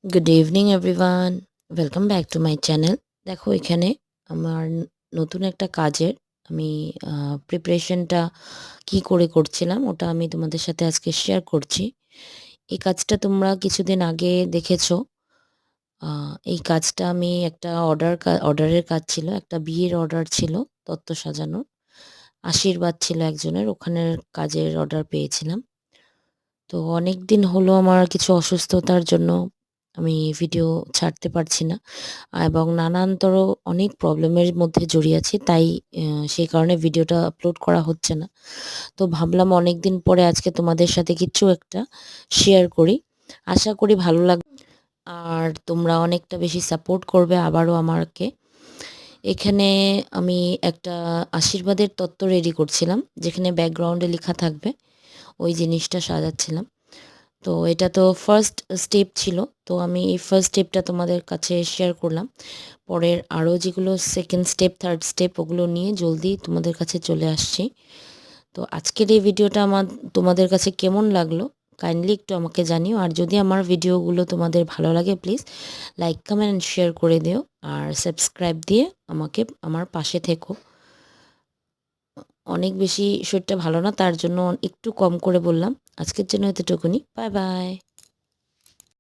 Good evening everyone, welcome back to my channel. দেখো এখানে আমার নতুন একটা কাজের আমি প্রিপারেশনটা কি করে করছিলাম ওটা আমি তোমাদের সাথে আজকে শেয়ার করছি। এই কাজটা তোমরা কিছুদিন আগে দেখেছো। এই কাজটা আমি একটা অর্ডারের কাজ ছিল, একটা বিয়ের অর্ডার ছিল, তত্ত্ব সাজানোর আশীর্বাদ ছিল একজনের, ওখানের কাজের অর্ডার পেয়েছিলাম। তো অনেক দিন হলো আমার কিছু অসুস্থতার জন্য আমি ভিডিও ছাড়তে পারছি না এবং নানানতর অনেক প্রবলেমের মধ্যে জড়িয়ে আছি, তাই সেই কারণে ভিডিওটা আপলোড করা হচ্ছে না। তো ভাবলাম অনেক দিন পরে আজকে তোমাদের সাথে কিছু একটা শেয়ার করি, আশা করি ভালো লাগবে আর তোমরা অনেকটা বেশি সাপোর্ট করবে আবারও আমাকে। এখানে আমি একটা আশীর্বাদের তত্ত্ব রেডি করছিলাম, যেখানে ব্যাকগ্রাউন্ডে লেখা থাকবে, ওই জিনিসটা সাজাচ্ছিলাম। তো এটা তো ফার্স্ট স্টেপ ছিল, তো আমি এই ফার্স্ট স্টেপটা তোমাদের কাছে শেয়ার করলাম। পরের আরও যেগুলো সেকেন্ড স্টেপ, থার্ড স্টেপ, ওগুলো নিয়ে জলদি তোমাদের কাছে চলে আসছি। তো আজকের এই ভিডিওটা তোমাদের কাছে কেমন লাগলো কাইন্ডলি একটু আমাকে জানিও। আর যদি আমার ভিডিওগুলো তোমাদের ভালো লাগে please like, comment and share করে দিও আর সাবস্ক্রাইব দিয়ে আমার পাশে থেকো। অনেক বেশি শরীরটা ভালো না, তার জন্য একটু কম করে বললাম। আজকের জন্য এতটুকুনি, বাই বাই।